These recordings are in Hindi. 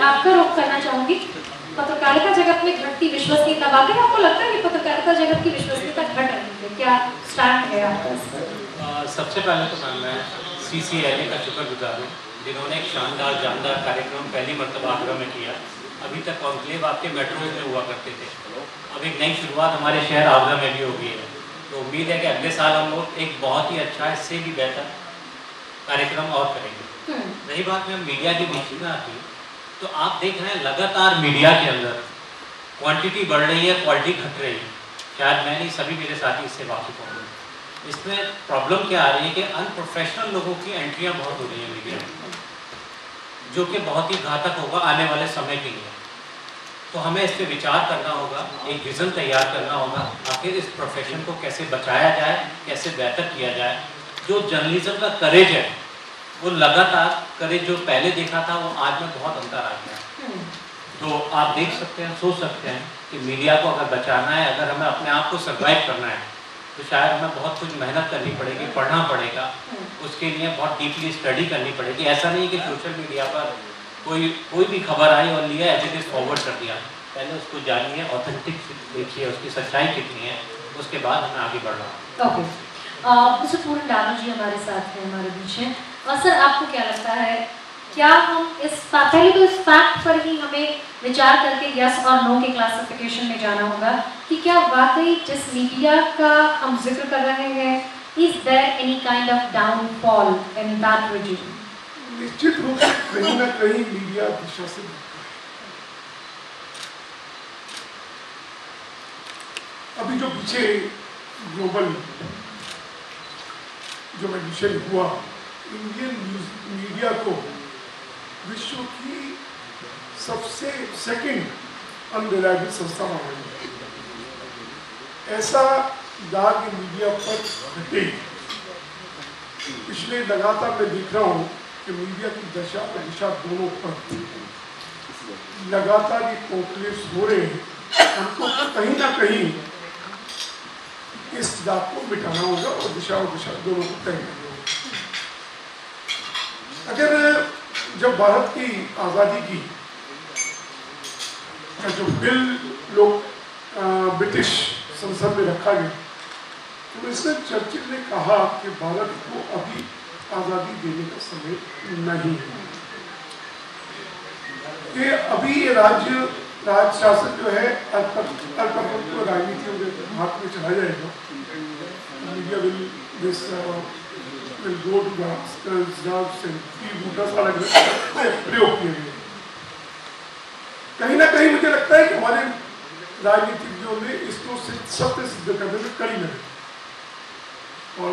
आपका रुख करना चाहूंगी। पत्रकारिता जगत में घटती विश्वसनीयता, वाकई आपको लगता है कि पत्रकारिता जगत की विश्वसनीयता घट रही है? क्या स्टैंड है आपका? सबसे पहले तो मैं CCLA का शुक्रगुजार हूँ, जिन्होंने एक शानदार जानदार कार्यक्रम पहली मरतबा आगरा में किया। अभी तक कॉन्क्लेव आपके मेट्रो में हुआ करते थे, अब एक नई शुरुआत हमारे शहर आगरा में भी हो गई है। तो उम्मीद है कि अगले साल हम लोग एक बहुत ही अच्छा, इससे भी बेहतर कार्यक्रम और करेंगे। रही बात में मीडिया की बीच में आती, तो आप देख रहे हैं लगातार मीडिया के अंदर क्वांटिटी बढ़ रही है, क्वालिटी घट रही है। शायद मैं नहीं, सभी मेरे साथी इससे वाकिफ होंगे। इसमें प्रॉब्लम क्या आ रही है कि अनप्रोफेशनल लोगों की एंट्रियां बहुत हो रही हैं मीडिया में, जो कि बहुत ही घातक होगा आने वाले समय के लिए। तो हमें इस पर विचार करना होगा, एक विज़न तैयार करना होगा, आखिर इस प्रोफेशन को कैसे बचाया जाए, कैसे बेहतर किया जाए। जो जर्नलिज्म का करेज है वो लगातार करेज जो पहले देखा था वो आज में बहुत अंतर आ गया। तो आप देख सकते हैं, सोच सकते हैं कि मीडिया को अगर बचाना है, अगर हमें अपने आप को सर्वाइव करना है, तो शायद हमें बहुत कुछ मेहनत करनी पड़ेगी, पढ़ना पड़ेगा, उसके लिए बहुत डीपली स्टडी करनी पड़ेगी। ऐसा नहीं कि सोशल मीडिया पर कोई भी खबर आई और लिया एज इट इज फॉरवर्ड कर दिया। पहले उसको जानिए, ऑथेंटिक देखिए, उसकी सच्चाई कितनी है, उसके बाद हमें आगे बढ़ना। ओके, मिस्टर पूरन डानो जी हमारे साथ हैं, हमारे बीच हैं। और सर, आपको क्या लगता है, क्या हम पहले तो इस फैक्ट पर ही हमें विचार करके यस और नो के क्लासिफिकेशन में जाना होगा कि क्या वाकई जिस मीडिया का हम जिक्र कर रहे हैं, is there any kind of downfall in that regime? निश्चित रूप से कहीं ना कहीं मीडिया दिशा से अभी जो पीछे ग्लोबल जो मेडिशन हुआ, इंडियन मीडिया को विश्व की सबसे सेकंड अनरिलायबल संस्था माना गया। ऐसा दाग मीडिया पर घटे। पिछले लगातार मैं देख रहा हूँ कि मीडिया की दशा और दिशा दोनों पर लगातार ये कॉन्क्लेव्स हो रहे हैं। हमको कहीं ना कहीं इस दाग को मिटाना होगा और दिशा दोनों को तय करना होगा। अगर जब भारत की आज़ादी की जो बिल लोग ब्रिटिश संसद में रखा गया, तो इसमें चर्चिल ने कहा कि भारत को अभी आज़ादी देने का समय नहीं है, कि अभी ये राज शासन जो है अल्पमत राजनीतियों के हाथ में चला जाएगा। मीडिया विल गो टू प्रयोग किए गए। कहीं ना कहीं मुझे लगता है कि हमारे राजनीतिज्ञों ने इसको सत्य सिद्ध करने में कड़ी मेहनत और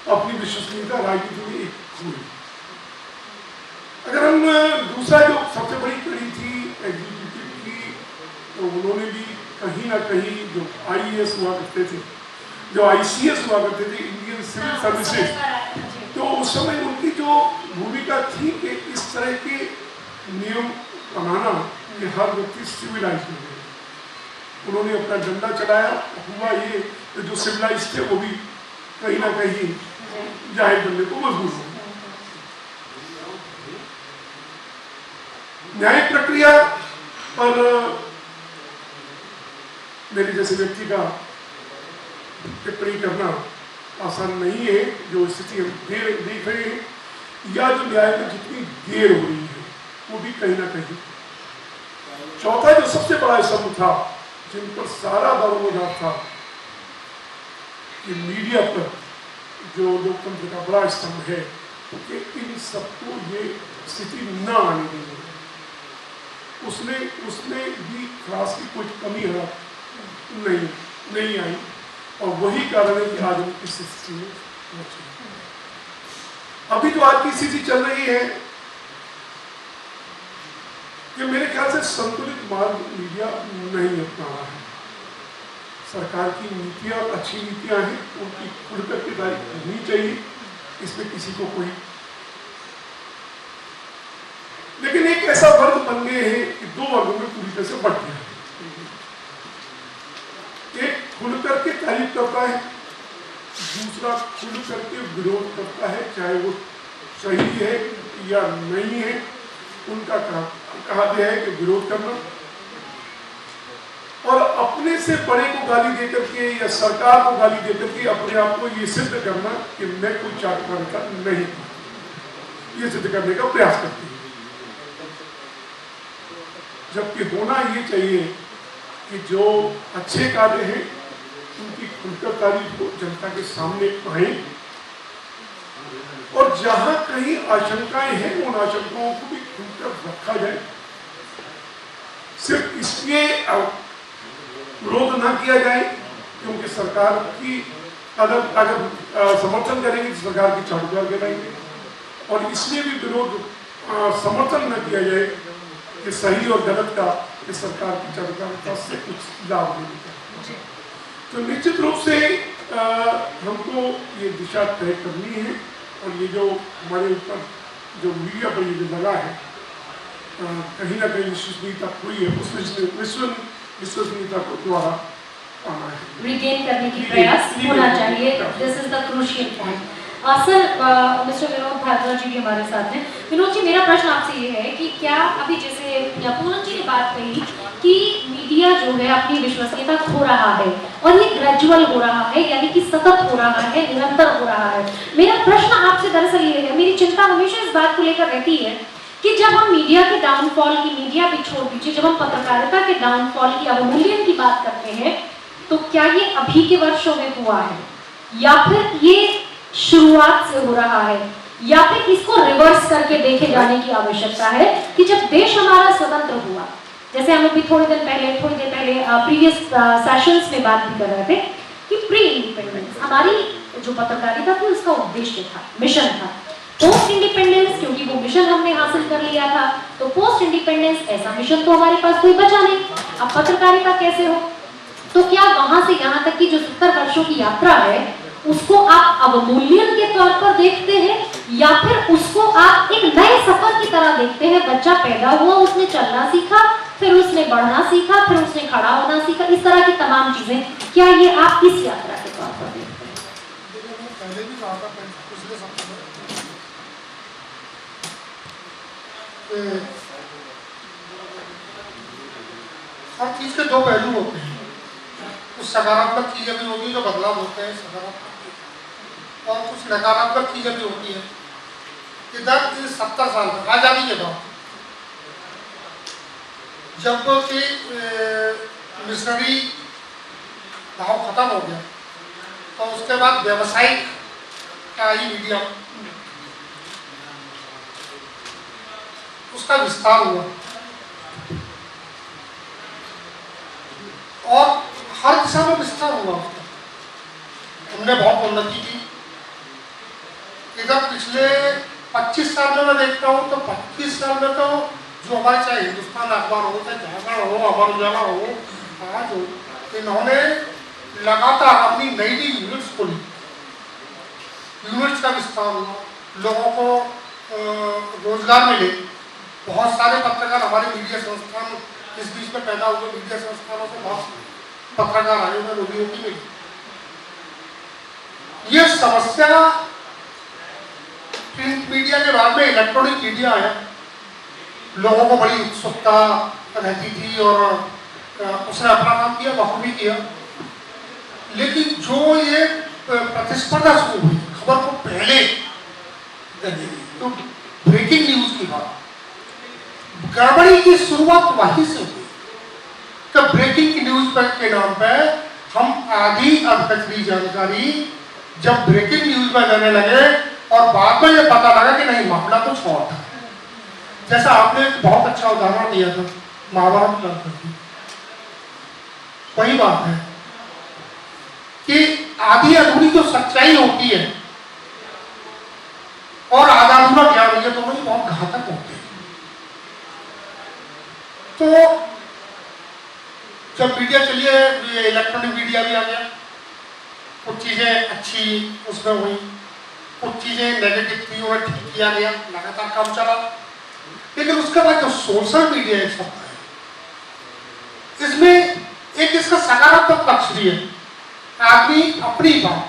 अपनी विश्वसनीयता राजनीति में एक हुई। अगर हम दूसरा जो सबसे बड़ी कड़ी थी एग्जीक्यूटिव की, तो उन्होंने भी कहीं ना कहीं जो IAS हुआ करते थे, जो ICS हुआ करते थे, इंडियन सिविल सर्विसेज, तो उस समय उनकी जो भूमिका थी कि इस तरह के नियम बनाना कि हर व्यक्ति सिविलाइज हो गए। उन्होंने अपना झंडा चलाया, हुआ ये कि जो सिविलाइज थे वो भी कहीं ना कहीं जाहिर करने को मजबूर हो। न्याय प्रक्रिया पर मेरे जैसे व्यक्ति का टिप्पणी करना आसान नहीं है। जो स्थिति हम देख रहे हैं, या जो न्याय में जितनी देर हो रही है, वो भी कहीं ना कहीं। चौथा जो सबसे बड़ा स्तंभ था, जिन पर सारा दारोमदार था, कि मीडिया पर जो लोकतंत्र का बड़ा स्तंभ है, कि इन सबको ये स्थिति न आने देनी। उसमें भी क्लास की कोई कमी नहीं आई, और वही कारण है कि आज हम इस स्थिति में पहुंचे। अभी जो आज की स्थिति चल रही है, कि मेरे ख्याल से संतुलित मार्ग मीडिया नहीं अपना रहा है। सरकार की नीतियां अच्छी नीतियां हैं, उनकी खुलकर के तारीफ होनी चाहिए, इसमें किसी को कोई, लेकिन एक ऐसा वर्ग बन गए हैं कि दो वर्गों में पूरी तरह से बट गया है। एक खुल करके तारीफ करता है, दूसरा खुल करके विरोध करता है, चाहे वो सही है या नहीं है। उनका कहा गया है कि विरोध करना और अपने से बड़े को गाली देकर के या सरकार को गाली देकर के अपने आप को ये सिद्ध करना कि मैं कोई चाटुकारिता नहीं, ये सिद्ध करने का प्रयास करती है। जबकि होना ये चाहिए कि जो अच्छे कार्य हैं उनकी खुलकर तारीफ को जनता के सामने आए और जहां कहीं आशंकाएं हैं उन आशंकाओं को भी खुलकर रखा जाए। सिर्फ इसलिए विरोध ना किया जाए क्योंकि सरकार की अगर समर्थन करेंगे तो सरकार की चाटुकार कराएंगे और इसलिए भी विरोध समर्थन न किया जाए कि सही और गलत का कि सरकार की चाटुकारिता से कुछ लाभ नहीं मिलता। तो निश्चित रूप से हमको ये दिशा तय करनी है और ये जो हमारे ऊपर जो मीडिया पर ये जो लगा है कहीं ना कहीं विश्वसनीयता हुई है उस विश्वसनीयता को द्वारा रिगेन करने की प्रयास होना चाहिए। This is the crucial point. Sir mister Vinod Bhardwaj ji भी हमारे साथ हैं। विनोद जी, मेरा प्रश्न आपसे ये है कि क्या अभी जैसे पूनम जी ने बात कही कि मीडिया जो है अपनी विश्वसनीयता खो रहा है और ये ग्रेजुअल हो रहा है, यानी कि सतत हो रहा है, निरंतर हो रहा है। मेरा प्रश्न आपसे दरअसल ये है, मेरी चिंता हमेशा इस बात को लेकर रहती है कि जब हम मीडिया के डाउनफॉल की, मीडिया भी छोड़ दीजिए, जब हम पत्रकारिता के डाउनफॉल की, अवमूल्यन की बात करते हैं तो क्या ये अभी के वर्षों में हुआ है या फिर ये शुरुआत से हो रहा है या फिर इसको रिवर्स करके देखे जाने की आवश्यकता है कि जब देश हमारा स्वतंत्र हुआ, जैसे हम अभी थोड़ी देर पहले प्रीवियस सेशंस में बात भी कर रहे थे कि प्री इंडिपेंडेंस हमारी जो पत्रकारिता थी उसका उद्देश्य था, मिशन था। पोस्ट इंडिपेंडेंस क्योंकि वो मिशन हमने हासिल कर लिया था, तो पोस्ट इंडिपेंडेंस ऐसा मिशन तो हमारे पास कोई बचा नहीं। अब पत्रकारिता कैसे हो? तो क्या वहां से यहाँ तक की जो 70 वर्षों की यात्रा है उसको आप अवमूल्यन के तौर पर देखते हैं या फिर उसको आप एक नए सफर की तरह देखते हैं? बच्चा पैदा हुआ, उसने चलना सीखा, फिर उसने बढ़ना सीखा, फिर उसने खड़ा होना सीखा, इस तरह की तमाम चीजें, क्या ये आप इस यात्रा के तौर पर देखते हैं? पहले भी कहा था पिछले सप्ताह में हर चीज के दो पहलू होते हैं। कुछ सकारात्मक चीजें भी होती है जो बदलाव होते हैं सकारात्मक, और कुछ नकारात्मक चीजें भी होती है। इधर 70 साल तक आजादी के बाद जब कि मिशनरी भाव खत्म हो गया तो उसके बाद व्यावसायिक का ही मीडिया उसका विस्तार हुआ और हर दिशा में विस्तार हुआ उसका। हमने बहुत उन्नति की। इधर पिछले 25 साल में मैं देखता हूँ तो 25 साल में तो जो हमारे चाहे हिंदुस्तान अखबार हो, चाहे जागरण हो, अमर उजाला हो, आज हो, इन्होंने लगातार अपनी नई नई यूनिट्स खोली, यूनिट्स का विस्तार हुआ, लोगों को रोजगार मिले। बहुत सारे पत्रकार हमारे मीडिया संस्थान इस बीच में पैदा हुए, मीडिया संस्थानों से बहुत पत्रकार आए, उन्हें रोजियों की मिली। ये समस्या प्रिंट मीडिया के बाद में इलेक्ट्रॉनिक मीडिया है, लोगों को बड़ी उत्सुकता रहती थी और उसने अपना काम किया, बखूबी किया। लेकिन जो ये प्रतिस्पर्धा शुरू हुई खबर को पहले तो ब्रेकिंग न्यूज की बात, गड़बड़ी की शुरुआत वहीं से हुई। तो ब्रेकिंग न्यूज के नाम पे हम आधी अनकचरी जानकारी जब ब्रेकिंग न्यूज में लेने लगे और बाद में ये पता लगा कि नहीं, मामला कुछ और था। जैसा आपने एक बहुत अच्छा उदाहरण दिया था महाभारत का, वही बात है कि आधी अधूरी जो सच्चाई होती है और आधा अधूरा ज्ञान, ये दोनों ही बहुत घातक होते हैं। तो जब मीडिया चलिए, इलेक्ट्रॉनिक मीडिया भी आ गया, कुछ चीजें अच्छी उसमें हुई, कुछ चीजें नेगेटिव थी, उन्हें ठीक किया गया, लगातार काम चला। लेकिन उसके बाद जो सोशल मीडिया एक शब्द है, इसमें एक इसका सकारात्मक पक्ष भी है। आदमी अपनी बात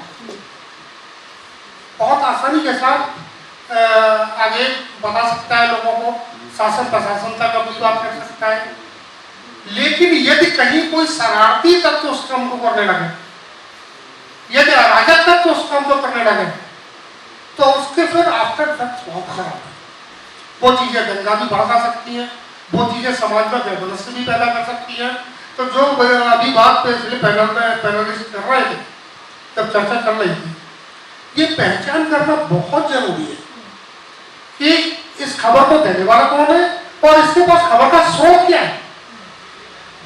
बहुत आसानी के साथ आगे बता सकता है लोगों को, शासन प्रशासन तक अपनी बात कर सकता है। लेकिन यदि कहीं कोई शरारती तत्व उस काम को करने लगे, यदि अराजक तत्व उस काम को करने लगे, तो उसके फिर आफ्टर इफेक्ट्स बहुत खराब है। वो चीजें दंगा भी बढ़ा सकती हैं, वो चीजें समाज में वैमनस्य भी पैदा कर सकती हैं। तो जो अभी बात पिछले पैनल में पैनलिस्ट कर रहे थे, जब चर्चा कर रही थी, ये पहचान करना बहुत जरूरी है कि इस खबर को देने वाला कौन है और इसके पास खबर का स्रोत क्या है।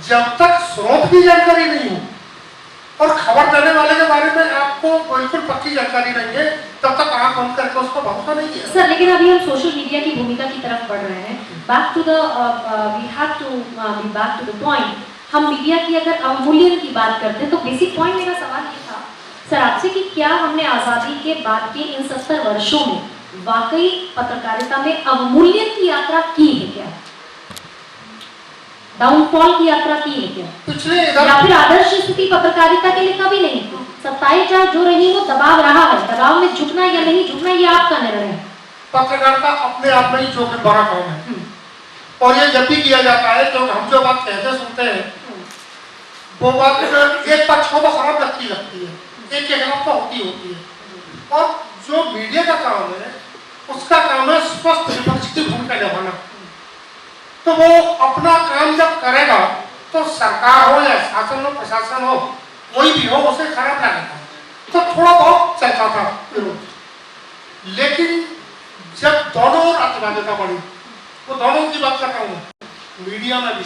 जब तक स्रोत की जानकारी नहीं हो और खबर देने वाले के बारे में आपको बिल्कुल पक्की जानकारी नहीं है, तब तक आंख बंद करके उसको भरोसा नहीं है। सर, लेकिन अभी हम सोशल मीडिया की भूमिका की तरफ बढ़ रहे हैं। Back to the we have to be back to the point. हम मीडिया की अगर अवमूल्यन की बात करते हैं तो बेसिक पॉइंट मेरा सवाल ये था सर आपसे कि क्या हमने आज़ादी के बाद के इन 70 वर्षों में वाकई पत्रकारिता में अवमूल्यन की यात्रा की है क्या? डाउनफॉल की यात्रा की है क्या? पिछले या फिर आदर्श स्थिति पत्रकारिता के लिए कभी नहीं थी? सत्ताई जो रही वो दबाव रहा है, दबाव में झुकना या नहीं झुकना ये आपका निर्णय है। पत्रकारिता अपने आप में ही जो कि बड़ा काम है और ये जब भी किया जाता है तो हम जो बात कहते सुनते हैं वो बात एक पक्ष को तो खराब लगती है, एक के खिलाफ तो होती है। और जो मीडिया का काम है उसका काम है स्वस्थ विपक्ष की भूमिका निभाना। तो वो अपना काम जब करेगा तो सरकार हो या शासन हो प्रशासन हो कोई भी हो उसे खराब लगेगा। तो थोड़ा बहुत चलता था विरोध, लेकिन जब दोनों ओर अतिवादिता बढ़ी, वो दोनों की बात कर रहा हूँ, मीडिया में भी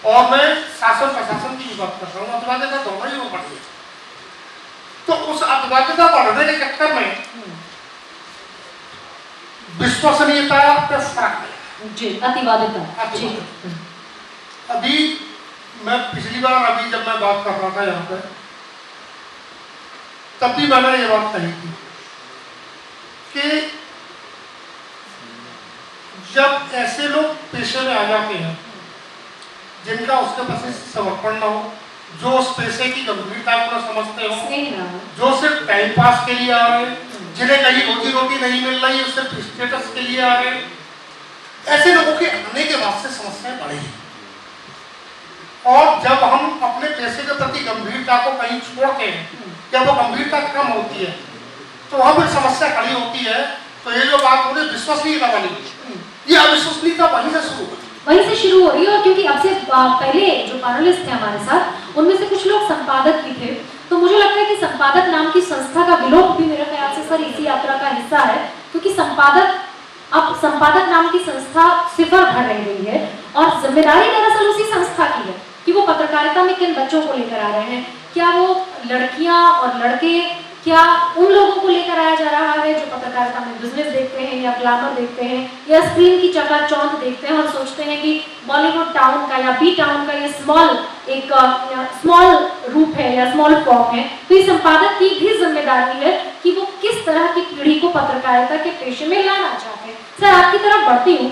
और मैं शासन प्रशासन की भी बात कर रहा हूँ, अतिवादिता दोनों ही बढ़ गई। तो उस अतिवादिता बढ़ने के चक्कर में विश्वसनीयता पे फर्क है जी, अतिवादिता जी। अभी मैं पिछली बार अभी जब मैं बात कर रहा था यहाँ पे, तब भी मैंने ये बात कही थी कि जब ऐसे लोग पेशे में आ जाते हैं जिनका उसके प्रति समर्पण न हो, जो उस पेशे की गंभीरता को न समझते हो, जो सिर्फ टाइम पास के लिए आ रहे हैं, जिन्हें कहीं रोजी रोटी नहीं मिल रही है सिर्फ स्टेटस के लिए आ रहे हैं, ऐसे लोगों के आने के बाद से समस्याएं बढ़ेगी। और जब हम अपने पेशे के प्रति गंभीरता को कहीं छोड़ते हैं, जब वो गंभीरता कम होती है तो वहां पर समस्या खड़ी होती है। तो ये जो बात हो रही है विश्वसनीयता वाली, ये अविश्वसनीयता वहीं से शुरू हो रही है। और क्योंकि अब से पहले जो पैनलिस्ट थे हमारे साथ, उनमें से कुछ लोग संपादक भी थे, तो मुझे लगता है कि संपादक नाम की संस्था का विलोप भी मेरे ख्याल से सर इसी यात्रा का हिस्सा है, क्योंकि संपादक नाम की संस्था सिफर भर रह गई है और जिम्मेदारी दरअसल उसी संस्था की है कि वो पत्रकारिता में किन बच्चों को लेकर आ रहे हैं। क्या वो लड़कियां और लड़के, क्या उन लोगों को लेकर आया जा रहा है जो पत्रकारिता में बिजनेस देखते हैं या ग्लैमर देखते हैं या स्क्रीन की चकाचौंध देखते हैं और सोचते हैं कि बॉलीवुड टाउन का या बी टाउन का ये स्मॉल रूप है या स्मॉल फॉर्म है। तो ये संपादक की भी जिम्मेदारी है कि वो किस तरह की पीढ़ी को पत्रकारिता के पेशे में लाना चाहते हैं। सर, आपकी तरफ बढ़ती हूँ,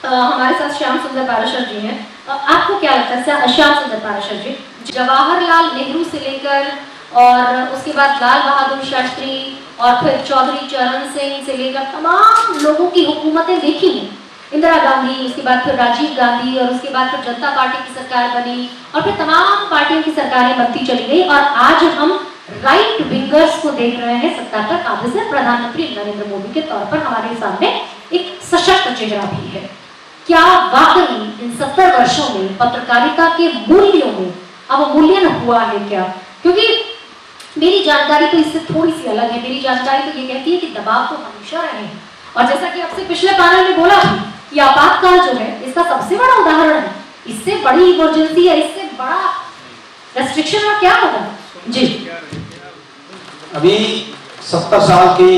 हमारे साथ श्याम सुंदर पाराशर जी हैं। आपको क्या लगता है सर, श्याम सुंदर पाराशर जी, जवाहरलाल नेहरू से लेकर और उसके बाद लाल बहादुर शास्त्री और फिर चौधरी चरण सिंह से लेकर तमाम लोगों की हुकूमतें देखी हैं, इंदिरा गांधी, उसके बाद फिर राजीव गांधी और उसके बाद फिर जनता पार्टी की सरकार बनी और फिर तमाम पार्टियों की सरकारें बनती चली गई और आज हम राइट विंगर्स को देख रहे हैं सत्ता पर काबिज है। प्रधानमंत्री नरेंद्र मोदी के तौर पर हमारे सामने एक सशक्त चेहरा भी है। क्या वाकई इन 70 वर्षों में पत्रकारिता के मूल्यों में अवमूल्यन हुआ है क्या? क्योंकि मेरी जानकारी तो इससे थोड़ी सी अलग है। मेरी जानकारी तो ये कहती है कि दबाव तो हमेशा रहे हैं और जैसा कि आपसे पिछले पैनल में बोला कि आपातकाल जो है इसका सबसे बड़ा उदाहरण है। इससे बड़ी इमरजेंसी है, इससे बड़ा रेस्ट्रिक्शन और क्या होगा जी? अभी 70 साल की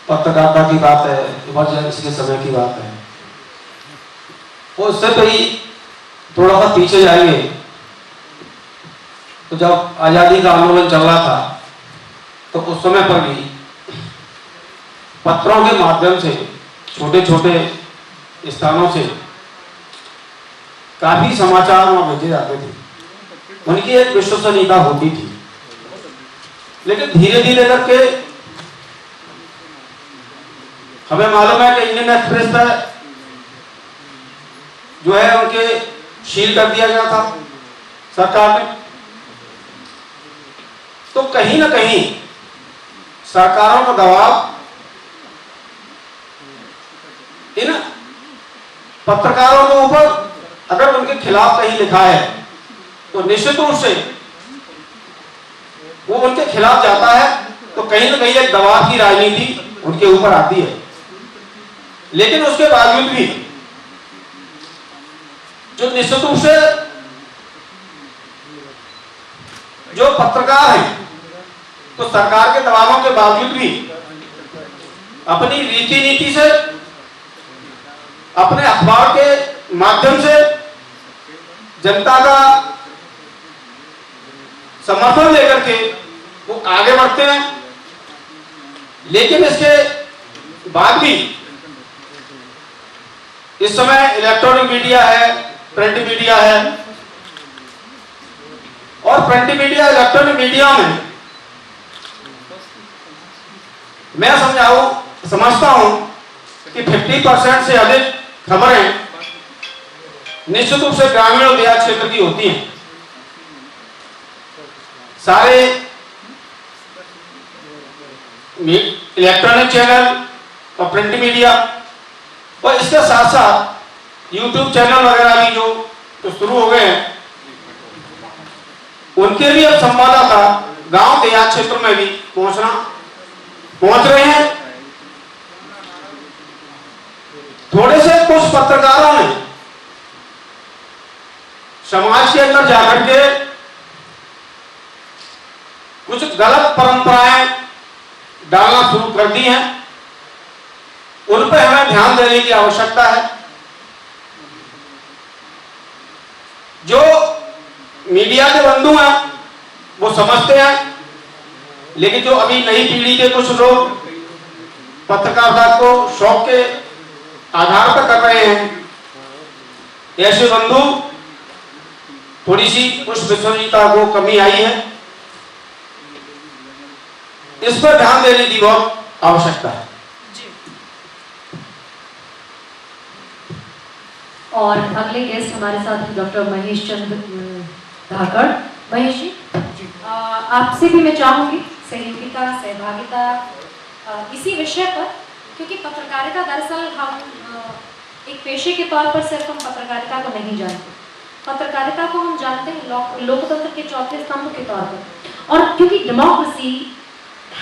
पत्रकारिता की बात है, इमरजेंसी के समय की बात है। वो उससे भी थोड़ा सा पीछे जाएंगे तो जब आज़ादी का आंदोलन चल रहा था तो उस समय पर भी पत्रों के माध्यम से छोटे छोटे स्थानों से काफी समाचार वहां भेजे जाते थे, उनकी एक विश्वसनीयता होती थी। लेकिन धीरे धीरे करके हमें मालूम है कि इंडियन एक्सप्रेस पर जो है उनके सील कर दिया गया था सरकार ने। तो कहीं ना कहीं सरकारों का दबाव इन पत्रकारों के ऊपर, अगर उनके खिलाफ कहीं लिखा है तो निश्चित रूप से वो उनके खिलाफ जाता है, तो कहीं ना कहीं एक दबाव की राजनीति उनके ऊपर आती है। लेकिन उसके बावजूद भी जो निश्चित रूप से जो पत्रकार हैं, तो सरकार के दबावों के बावजूद भी अपनी रीति नीति से, अपने अखबार के माध्यम से जनता का समर्थन लेकर के वो आगे बढ़ते हैं। लेकिन इसके बाद भी इस समय इलेक्ट्रॉनिक मीडिया है, प्रिंट मीडिया है, और प्रिंट मीडिया, इलेक्ट्रॉनिक मीडिया में मैं समझता हूं कि 50% से अधिक खबरें निश्चित रूप से ग्रामीण और देहात क्षेत्र की होती हैं। सारे इलेक्ट्रॉनिक चैनल और प्रिंट मीडिया और इसके साथ साथ यूट्यूब चैनल वगैरह भी जो शुरू हो गए हैं, उनके भी अब संवाददाता गांव देहात क्षेत्र में भी पहुंच रहे हैं। थोड़े से कुछ पत्रकारों ने समाज के अंदर जाकर के कुछ गलत परंपराएं डालना शुरू कर दी हैं, उन पर हमें ध्यान देने की आवश्यकता है। जो मीडिया के बंधु हैं वो समझते हैं, लेकिन जो अभी नई पीढ़ी के कुछ लोग पत्रकारिता को शौक के आधार पर कर रहे हैं, ऐसे बंधु थोड़ी सी उस विश्वसनीयता को कमी आई है, इस पर ध्यान देने की बहुत आवश्यकता है। और अगले गेस्ट हमारे साथ डॉक्टर महेश चंद्र धाकड़। महेश जी, आपसे भी मैं चाहूंगी सहयोगिता, सहभागिता इसी विषय पर, क्योंकि पत्रकारिता दरअसल हम एक पेशे के तौर पर सिर्फ हम पत्रकारिता को नहीं जानते, पत्रकारिता को हम जानते हैं लोकतंत्र के चौथे स्तंभ के तौर पर। और क्योंकि democracy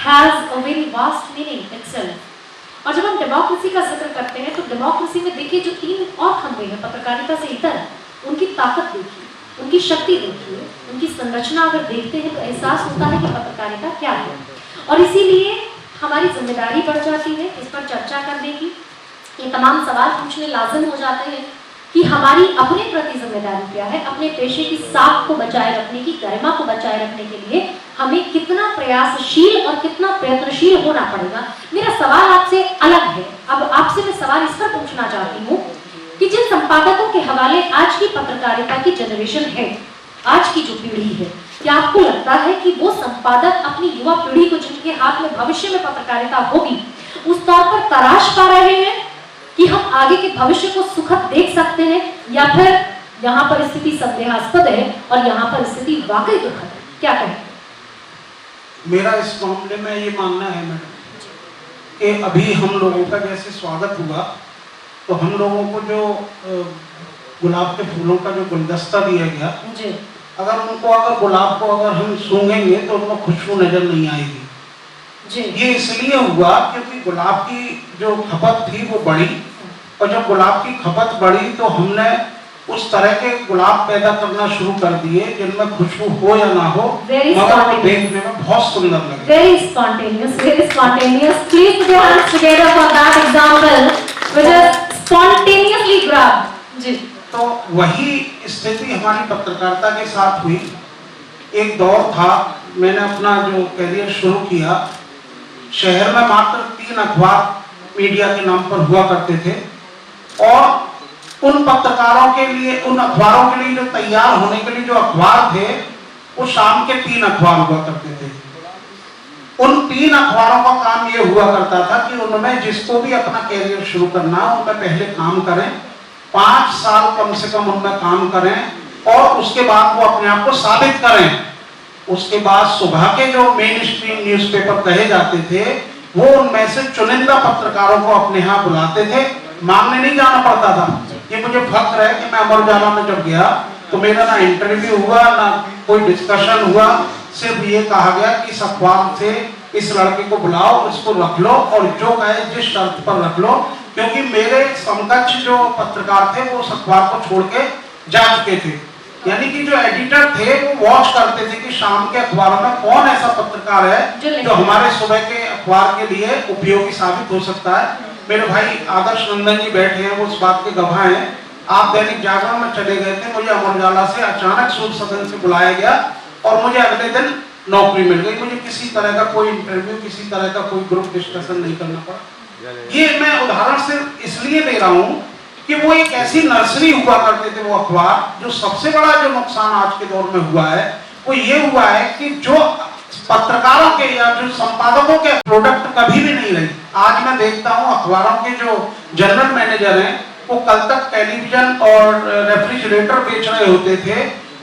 has a very vast meaning itself, और जब हम डेमोक्रेसी का जिक्र करते हैं तो डेमोक्रेसी में देखिए जो 3 और खंभे हैं पत्रकारिता से इतर, उनकी ताकत देखिए, उनकी शक्ति देखिए, उनकी संरचना अगर देखते हैं तो एहसास होता है कि पत्रकारिता क्या है। और इसीलिए हमारी जिम्मेदारी बढ़ जाती है इस पर चर्चा करने की। ये तमाम सवाल पूछने लाजिम हो जाते हैं कि हमारी अपने प्रति जिम्मेदारी क्या है, अपने पेशे की साख को बचाए रखने की, गरिमा को बचाए रखने के लिए हमें कितना प्रयासशील और कितना प्रयत्नशील होना पड़ेगा। मेरा सवाल आपसे अलग है। अब आपसे मैं सवाल इस पर पूछना चाहती हूँ कि जिन संपादकों के हवाले आज की पत्रकारिता की जनरेशन है, आज की जो पीढ़ी है, क्या आपको लगता है कि वो संपादक अपनी युवा पीढ़ी को, जिनके हाथ में भविष्य में पत्रकारिता होगी, उस तौर पर तराश पा रहे हैं कि हम आगे के भविष्य को सुखद देख सकते हैं, या फिर यहाँ पर स्थिति संदेहास्पद है और यहाँ पर स्थिति वाकई दुखद है? क्या कहें? मेरा इस मामले में ये मानना है मैडम कि अभी हम लोगों का जैसे स्वागत हुआ, तो हम लोगों को जो गुलाब के फूलों का जो गुलदस्ता दिया गया, अगर गुलाब को अगर हम सूंघेंगे तो उनको खुशबू नजर नहीं आएगी जी। ये इसलिए हुआ क्योंकि गुलाब की जो खपत थी वो बढ़ी, और जब गुलाब की खपत बढ़ी तो हमने उस तरह के गुलाब पैदा करना शुरू कर दिए जिनमें खुशबू हो या ना हो, मगर वो देखने में बहुत सुंदर लगे। Very spontaneous, very spontaneous. Please put your hands together for that example, which is spontaneously grabbed. जी। तो वही स्थिति हमारी पत्रकारिता के साथ हुई। एक दौर था, मैंने अपना जो करियर शुरू किया, शहर में मात्र 3 अखबार मीडिया के नाम पर हुआ करते थे, और उन पत्रकारों के लिए, उन अखबारों के लिए जो तैयार होने के लिए जो अखबार थे, वो शाम के 3 अखबार हुआ करते थे। उन 3 अखबारों का काम ये हुआ करता था कि उनमें जिसको भी अपना कैरियर शुरू करना उनमें पहले काम करें, 5 साल कम से कम उनमें काम करें और उसके बाद वो अपने आप को साबित करें। उसके बाद सुबह के जो मेन स्ट्रीम न्यूज़पेपर कहे जाते थे वो उनमें से चुनिंदा पत्रकारों को अपने यहाँ बुलाते थे, मांगने नहीं जाना पड़ता था। ये मुझे फख्र है कि मैं अमर उजाला में जब गया तो मेरा ना इंटरव्यू हुआ ना कोई डिस्कशन हुआ, सिर्फ ये कहा गया कि इस अखबार से इस लड़के को बुलाओ, इसको रख लो और जो कहे जिस शर्त पर रख लो, क्योंकि मेरे समकक्ष जो पत्रकार थे वो उस अखबार को छोड़ के जा चुके थे। यानी कि जो एडिटर थे वो वॉच करते थे कि शाम के अखबारों में कौन ऐसा पत्रकार है जो हमारे सुबह के अखबार के लिए उपयोगी साबित हो सकता है। मेरे भाई आदर्श नंदन जी बैठे हैं, वो उस बात के गवाह हैं। आप दैनिक जागरण में चले गए थे, मुझे अमर उजाला से अचानक सूर्य सदन से बुलाया गया और मुझे अगले दिन नौकरी मिल गई। मुझे किसी तरह का कोई इंटरव्यू, किसी तरह का कोई ग्रुप डिस्कशन नहीं करना पड़ा। ये मैं उदाहरण सिर्फ इसलिए दे रहा हूँ कि वो एक ऐसी नर्सरी हुआ करते थे वो अखबार। जो सबसे बड़ा जो नुकसान आज के दौर में हुआ है वो ये हुआ है कि जो पत्रकारों के या जो संपादकों के प्रोडक्ट कभी भी नहीं रही। आज मैं देखता हूँ अखबारों के जो जनरल मैनेजर हैं वो कल तक टेलीविजन और रेफ्रिजरेटर बेच रहे होते थे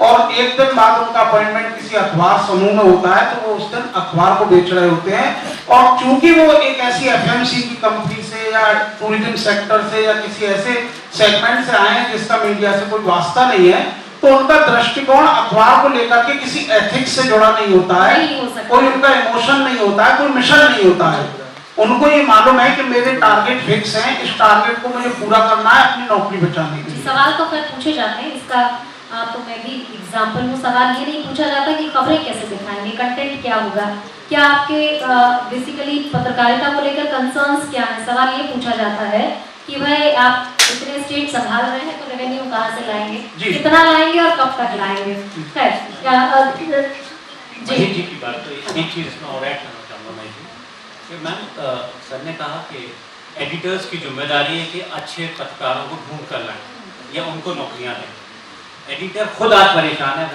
और एक दिन बाद उनका अपॉइंटमेंट किसी अखबार समूह में होता है तो वो उस दिन अखबार को बेच रहे होते हैं। और चूंकि वो एक ऐसी एफएमसी की कंपनी से या टूरिज्म सेक्टर से या किसी ऐसे सेगमेंट से आए हैं जिसका मीडिया से कोई वास्ता नहीं है, तो उनका दृष्टिकोण अखबार को लेकर के किसी एथिक्स से जुड़ा नहीं होता है, कोई उनका इमोशन नहीं होता है, कोई मिशन नहीं होता है। उनको ये मालूम है कि मेरे टारगेट फिक्स हैं, इस टारगेट को मुझे पूरा करना है अपनी नौकरी बचाने के लिए। सवाल तो फिर पूछे जाते हैं, इसका तो मैं भी एग्जाम्पल हूँ। सवाल ये नहीं पूछा जाता कि खबरें कैसे दिखाएंगे, कंटेंट क्या होगा, क्या आपके बेसिकली पत्रकारिता को लेकर कंसर्न्स क्या है। सवाल ये पूछा जाता है कि भाई आप इतने स्टेट संभाल रहे हैं तो रेवेन्यू कहाँ से लाएंगे, कितना लाएंगे और कब तक लाएंगे। जी की बात तो एक चीज़ इसमें और ऐड करना चाहूँगा मैं कि मैम सर ने कहा कि एडिटर्स की जिम्मेदारी है कि अच्छे पत्रकारों को ढूंढ कर लाएं या उनको नौकरियां दें। एडिटर खुद आज परेशान है,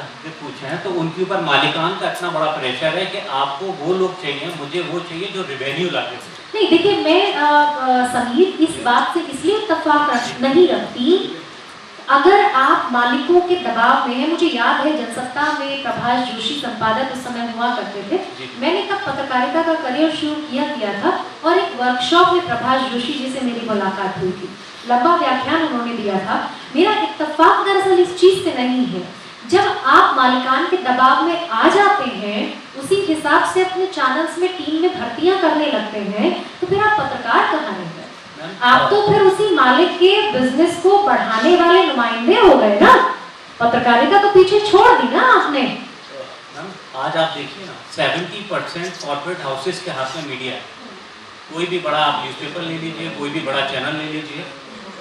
पूछे हैं तो उनके ऊपर मालिकान का इतना बड़ा प्रेशर है कि आपको वो लोग चाहिए, मुझे वो चाहिए जो रेवेन्यू लाते थे। नहीं देखिए, मैं समीर इस बात से इसलिए इत्तेफाक नहीं रखती। अगर आप मालिकों के दबाव में हैं, मुझे याद है जनसत्ता में प्रभाष जोशी संपादक उस समय हुआ करते थे। मैंने तब पत्रकारिता का करियर शुरू किया था और एक वर्कशॉप में प्रभाष जोशी जी से मेरी मुलाकात हुई थी। लंबा व्याख्यान उन्होंने दिया था। मेरा इत्तेफाक दरअसल इस चीज से नहीं है, जब आप मालिकान के दबाव में आ जाते हैं उसी हिसाब से अपने चैनल्स में टीम में भर्तियां करने लगते हैं तो फिर आप पत्रकार कहाँ रह गए? आप तो फिर उसी मालिक के बिजनेस को बढ़ाने वाले नुमाइंदे हो गए ना। पत्रकारिता तो पीछे छोड़ दी ना आपने। आज आप देखिए ना 70% कॉर्पोरेट हाउसेस के हाथ में मीडिया है। कोई भी बड़ा आप न्यूज़पेपर ले लीजिए, कोई भी बड़ा चैनल ले लीजिए,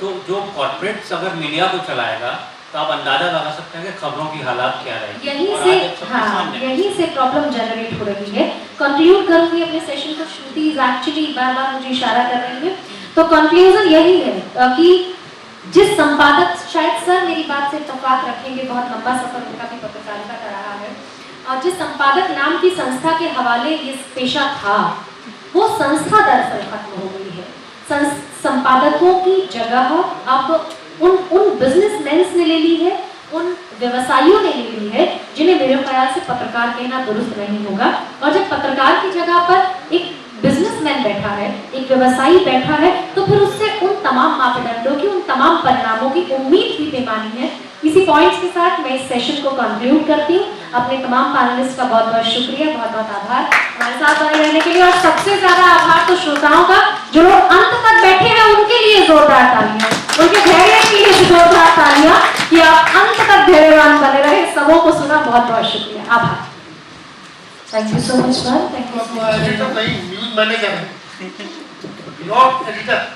तो जो कॉर्पोरेट्स अगर मीडिया को चलाएगा तो आप अंदाजा लगा सकते हैं कि खबरों की हालात क्या रहेगी। यहीं से प्रॉब्लम जनरेट हो रही है। कंक्लूड करूंगी अपने सेशन को। श्रुति एक्चुअली बार-बार मुझे इशारा कर रही है, तो कंक्लूजन यही है कि जिस संपादक, शायद सर मेरी बात से इत्तेफाक रखेंगे, बहुत लंबा सफर उनका भी पत्रकारिता का रहा है, और जिस संपादक नाम की संस्था के हवाले ये पेशा था वो संस्था दरअसल खत्म हो गई है। संपादकों की जगह अब उन बिजनेसमैन ने ले ली है, उन व्यवसायियों ने ले ली है जिन्हें मेरे ख्याल से पत्रकार कहना दुरुस्त नहीं होगा। और जब पत्रकार की जगह पर एक बिजनेसमैन बैठा है, एक व्यवसायी बैठा है, तो फिर उससे उन तमाम मापदंडों की, उन तमाम परिणामों की उम्मीद भी बेमानी है। इसी पॉइंट्स के साथ मैं इस सेशन को कंक्लूड करती हूँ। अपने तमाम पैनलिस्ट का बहुत बहुत शुक्रिया, बहुत बहुत आभार हमारे साथ बने रहने के लिए। और सबसे ज्यादा आभार तो श्रोताओं का जो लोग अंत तक बैठे हैं, उनके लिए जोरदार तालियां, उनके धैर्य के लिए जोरदार तालियां कि आप अंत तक धैर्यवान बने रहे। सबों को सुना, बहुत बहुत शुक्रिया, आभार। Thank you so much ma'am. Thank you so much. News manager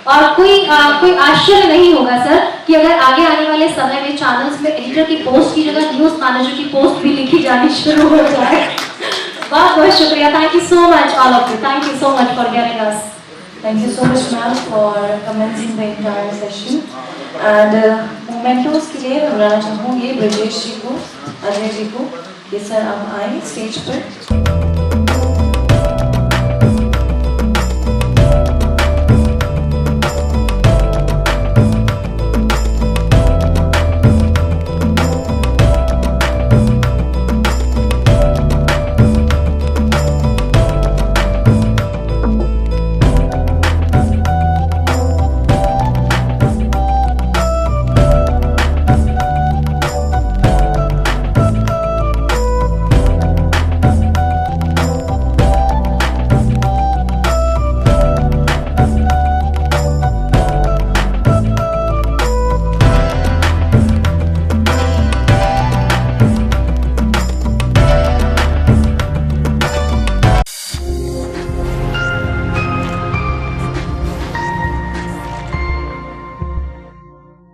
और कोई आश्चर्य नहीं होगा सर कि अगर आगे आने वाले समय में चैनल्स में एडिटर की पोस्ट की जगह न्यूज मैनेजर की पोस्ट भी लिखी जानी शुरू हो जाए। बहुत बहुत शुक्रिया। Thank you so much all of you. Thank you so much for giving us. Thank you so much ma'am for commencing the entire session. And मोमेंटोस के लिए मैं बुलाना चाहूँगी ब्रजेश जी को, अजय जी को कि सर आप आए स्टेज पर।